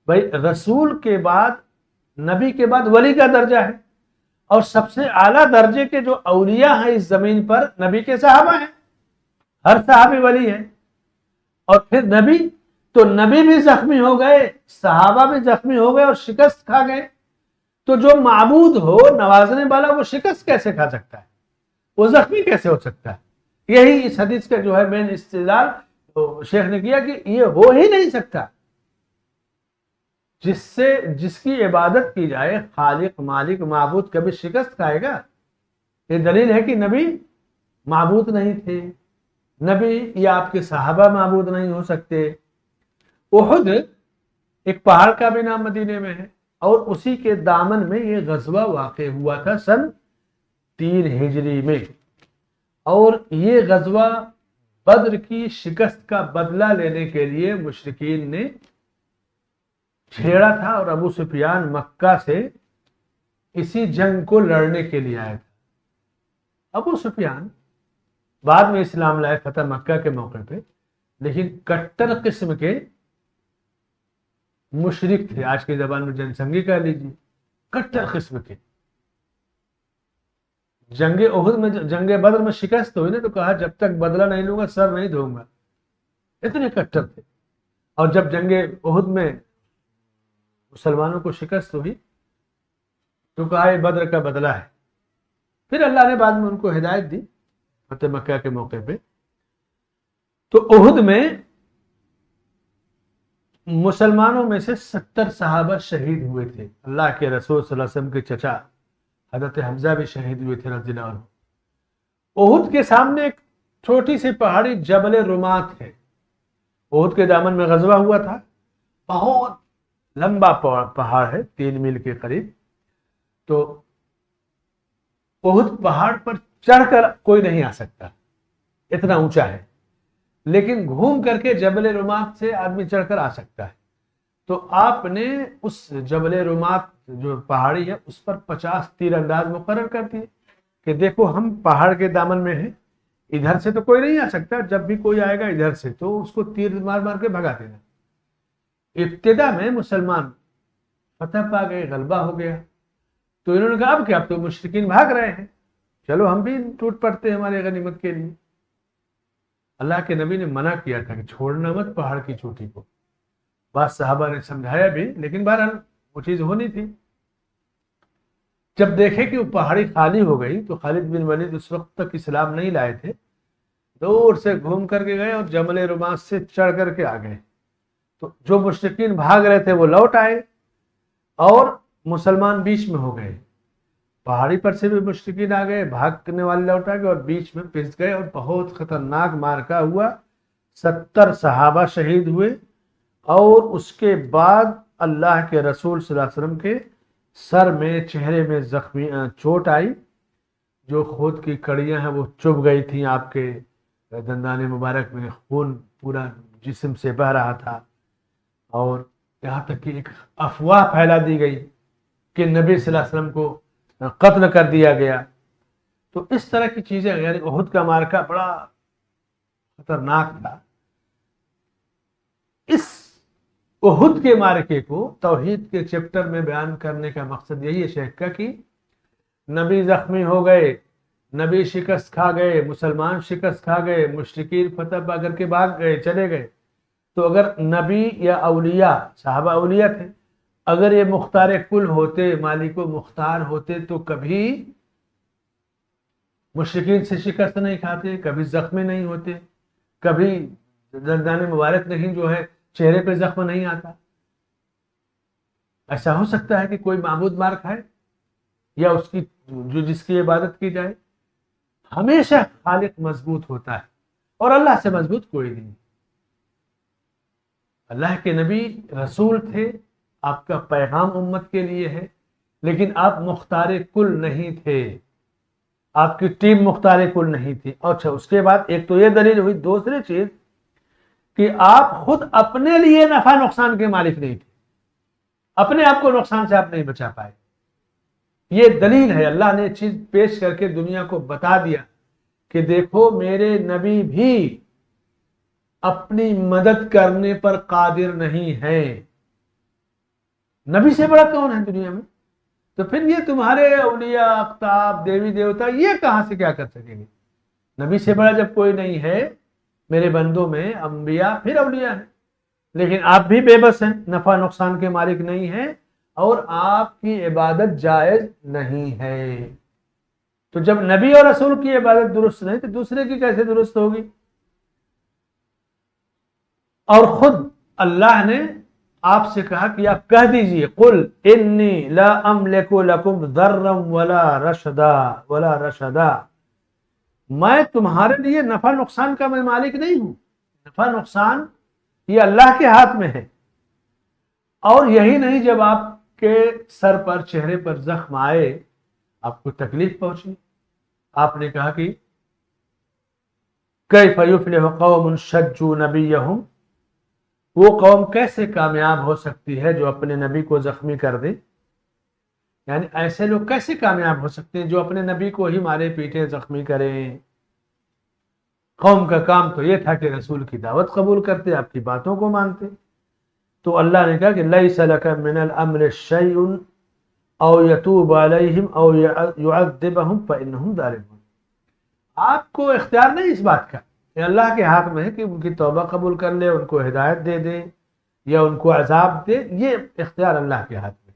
بھائی رسول کے بعد، نبی کے بعد ولی کا درجہ ہے، اور سب سے اعلیٰ درجے کے جو اولیاء ہیں اس زمین پر نبی کے صحابہ ہیں، ہر صحابی ولی ہے۔ اور پھر نبی، تو نبی بھی زخمی ہو گئے، صحابہ بھی زخمی ہو گئے اور شکست کھا گئے۔ تو جو معبود ہو، نوازنے والا، وہ شکست کیسے کھا سکتا ہے؟ وہ زخمی کیسے ہو سکتا ہے؟ یہی اس حدیث کا جو ہے مین استدلال شیخ نے کیا کہ یہ ہو ہی نہیں سکتا۔ جس کی عبادت کی جائے، خالق، مالک، معبود کبھی شکست کھائے گا؟ یہ دلیل ہے کہ نبی معبود نہیں تھے، نبی یا آپ کے صحابہ معبود نہیں ہو سکتے۔ احد ایک پہاڑ کا بھی نام مدینے میں ہے، اور اسی کے دامن میں یہ غزوہ واقع ہوا تھا سن 3 ہجری میں، اور یہ غزوہ بدر کی شکست کا بدلہ لینے کے لیے مشرکین نے چھیڑا تھا، اور ابو سفیان مکہ سے اسی جنگ کو لڑنے کے لیے آیا تھا۔ ابو سفیان بعد میں اسلام لائے فتح مکہ کے موقع پہ، لیکن کٹر قسم کے مشرک تھے، آج کی زبان میں جن سنگی کہہ لیجیے، کٹر قسم کے، جنگ احد میں، جنگ بدر میں شکست ہوئی نا تو کہا جب تک بدلہ نہیں لوں گا سر نہیں دھوں گا، اتنے کٹر تھے. اور جب جنگ احد میں مسلمانوں کو شکست ہوئی تو کہا یہ بدر کا بدلہ ہے. پھر اللہ نے بعد میں ان کو ہدایت دی فتح مکہ کے موقع پہ. تو احد میں مسلمانوں میں سے 70 صحابہ شہید ہوئے تھے. اللہ کے رسول صلی اللہ علیہ وسلم کے چچا حضرت حمزہ بھی شہید ہوئے تھے رضی اللہ عنہ. احد کے سامنے ایک چھوٹی سی پہاڑی جبل رمات ہے. احد کے دامن میں غزوہ ہوا تھا. بہت لمبا پہاڑ ہے 3 میل کے قریب. تو احد پہاڑ پر چڑھ کر کوئی نہیں آ سکتا، اتنا اونچا ہے، لیکن گھوم کر کے جبل رمات سے آدمی چڑھ کر آ سکتا ہے. تو آپ نے اس جبل رمات جو پہاڑی ہے اس پر 50 تیر انداز مقرر کر دیے کہ دیکھو ہم پہاڑ کے دامن میں ہیں، ادھر سے تو کوئی نہیں آ سکتا، جب بھی کوئی آئے گا ادھر سے تو اس کو تیر مار مار کے بھگا دینا. ابتدا میں مسلمان فتح پا گئے، غلبہ ہو گیا. تو انہوں نے کہا اب کیا، اب تو مشرکین بھاگ رہے ہیں، چلو ہم بھی ٹوٹ پڑتے ہیں ہمارے غنیمت کے لیے. اللہ کے نبی نے منع کیا تھا کہ چھوڑنا مت پہاڑ کی چوٹی کو. بعض صحابہ نے سمجھایا بھی، لیکن بہرحال وہ چیز ہونی تھی. جب دیکھے کہ وہ پہاڑی خالی ہو گئی تو خالد بن ولید اس وقت تک اسلام نہیں لائے تھے، دور سے گھوم کر کے گئے اور جبل رمات سے چڑھ کر کے آ گئے. تو جو مشرکین بھاگ رہے تھے وہ لوٹ آئے اور مسلمان بیچ میں ہو گئے. پہاڑی پر سے بھی مشرکین آ گئے، بھاگنے والے لوٹ آ گئے اور بیچ میں پھنس گئے اور بہت خطرناک مارکا ہوا. 70 صحابہ شہید ہوئے. اور اس کے بعد اللہ کے رسول صلی اللہ علیہ وسلم کے سر میں، چہرے میں زخمی چوٹ آئی. جو خود کی کڑیاں ہیں وہ چبھ گئی تھیں، آپ کے دندان مبارک میں خون پورا جسم سے بہہ رہا تھا. اور یہاں تک کہ ایک افواہ پھیلا دی گئی کہ نبی صلی اللہ علیہ وسلم کو قتل کر دیا گیا. تو اس طرح کی چیزیں، یعنی احد کا مارکا بڑا خطرناک تھا. اس احد کے مارکے کو توحید کے چیپٹر میں بیان کرنے کا مقصد یہی ہے شیخ کا کہ نبی زخمی ہو گئے، نبی شکست کھا گئے، مسلمان شکست کھا گئے، مشرکین فتح پا کر کے بھاگ گئے، چلے گئے. تو اگر نبی یا اولیاء، صحابہ اولیاء تھے، اگر یہ مختار کل ہوتے، مالک و مختار ہوتے تو کبھی مشرکین سے شکست نہیں کھاتے، کبھی زخمی نہیں ہوتے، کبھی دندان مبارک نہیں جو ہے چہرے پہ زخم نہیں آتا. ایسا ہو سکتا ہے کہ کوئی معبود مار کھائے یا اس کی جس کی عبادت کی جائے؟ ہمیشہ خالق مضبوط ہوتا ہے اور اللہ سے مضبوط کوئی نہیں. اللہ کے نبی رسول تھے، آپ کا پیغام امت کے لیے ہے، لیکن آپ مختار کل نہیں تھے، آپ کی ٹیم مختار کل نہیں تھی. اچھا، اس کے بعد ایک تو یہ دلیل ہوئی. دوسری چیز کہ آپ خود اپنے لیے نفع نقصان کے مالک نہیں تھے، اپنے آپ کو نقصان سے آپ نہیں بچا پائے. یہ دلیل ہے. اللہ نے چیز پیش کر کے دنیا کو بتا دیا کہ دیکھو میرے نبی بھی اپنی مدد کرنے پر قادر نہیں ہے. نبی سے بڑا کون ہے دنیا میں؟ تو پھر یہ تمہارے اولیاء، اقطاب، دیوی دیوتا یہ کہاں سے کیا کر سکیں گے؟ نبی سے بڑا جب کوئی نہیں ہے میرے بندوں میں، انبیاء پھر اولیاء ہیں. لیکن آپ بھی بے بس ہیں، نفع نقصان کے مالک نہیں ہیں اور آپ کی عبادت جائز نہیں ہے. تو جب نبی اور رسول کی عبادت درست نہیں تو دوسرے کی کیسے درست ہوگی؟ اور خود اللہ نے آپ سے کہا کہ آپ کہہ دیجئے قل انی لا املک لکم ضرا ولا رشدا، میں تمہارے لیے نفع نقصان کا میں مالک نہیں ہوں. نفع نقصان یہ اللہ کے ہاتھ میں ہے. اور یہی نہیں، جب آپ کے سر پر، چہرے پر زخم آئے، آپ کو تکلیف پہنچی، آپ نے کہا کہ کیف یفلح قوم شجوا نبیہم، وہ قوم کیسے کامیاب ہو سکتی ہے جو اپنے نبی کو زخمی کر دے؟ یعنی ایسے لوگ کیسے کامیاب ہو سکتے ہیں جو اپنے نبی کو ہی مارے پیٹے زخمی کریں؟ قوم کا کام تو یہ تھا کہ رسول کی دعوت قبول کرتے، آپ کی باتوں کو مانتے. تو اللہ نے کہا کہ لیس لک من الامر شیء او یتوب علیہم او یعذبہم فانہم ظالمون. آپ کو اختیار نہیں اس بات کا، یہ اللہ کے ہاتھ میں ہے کہ ان کی توبہ قبول کر لے، ان کو ہدایت دے دیں یا ان کو عذاب دے، یہ اختیار اللہ کے ہاتھ میں.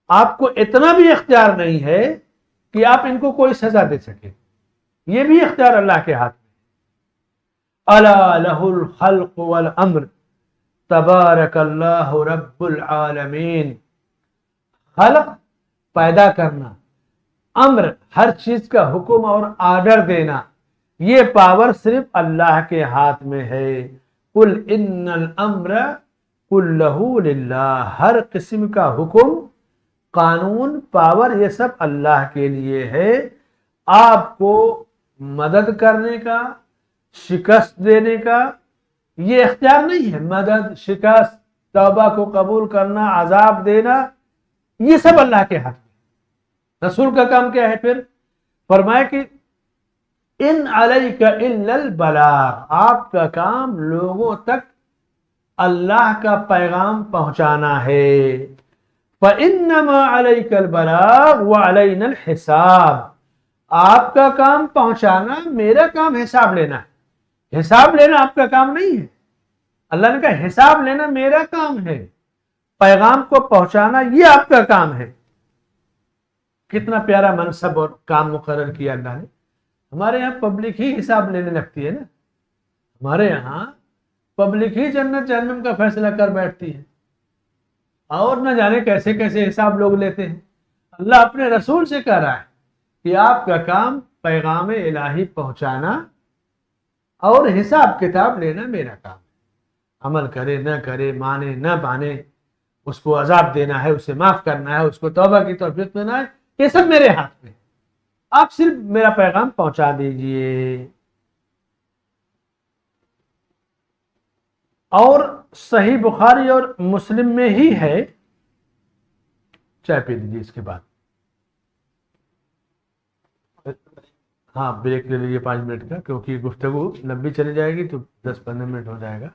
آپ کو اتنا بھی اختیار نہیں ہے کہ آپ ان کو کوئی سزا دے سکیں، یہ بھی اختیار اللہ کے ہاتھ میں. الا لہ الخلق والامر تبارک اللہ رب العالمین. خلق پیدا کرنا، امر ہر چیز کا حکم اور آرڈر دینا، یہ پاور صرف اللہ کے ہاتھ میں ہے. قل ان الامر کلہ للہ. ہر قسم کا حکم، قانون، پاور، یہ سب اللہ کے لیے ہے. آپ کو مدد کرنے کا، شکست دینے کا یہ اختیار نہیں ہے. مدد، شکست، توبہ کو قبول کرنا، عذاب دینا، یہ سب اللہ کے ہاتھ میں. رسول کا کام کیا ہے پھر؟ فرمایا کہ ان علیک الا البلاغ. آپ کا کام لوگوں تک اللہ کا پیغام پہنچانا ہے. فانما علیک البلاغ وعلینا الحساب. آپ کا کام پہنچانا، میرا کام حساب لینا ہے. حساب لینا آپ کا کام نہیں ہے. اللہ نے کہا حساب لینا میرا کام ہے، پیغام کو پہنچانا یہ آپ کا کام ہے. کتنا پیارا منصب اور کام مقرر کیا اللہ نے. ہمارے یہاں پبلک ہی حساب لینے لگتی ہے نا. ہمارے یہاں پبلک ہی جنت جہنم کا فیصلہ کر بیٹھتی ہے، اور نہ جانے کیسے کیسے حساب لوگ لیتے ہیں. اللہ اپنے رسول سے کہہ رہا ہے کہ آپ کا کام پیغام الہی پہنچانا اور حساب کتاب لینا میرا کام ہے. عمل کرے نہ کرے، مانے نہ مانے، اس کو عذاب دینا ہے، اسے معاف کرنا ہے، اس کو توبہ کی توفیق دینا ہے، یہ سب میرے ہاتھ میں. آپ صرف میرا پیغام پہنچا دیجئے. اور صحیح بخاری اور مسلم میں ہی ہے. چائے پی لیجیے اس کے بعد. ہاں بریک لے لیجیے 5 منٹ کا، کیونکہ گفتگو لمبی چلی جائے گی تو 10-15 منٹ ہو جائے گا.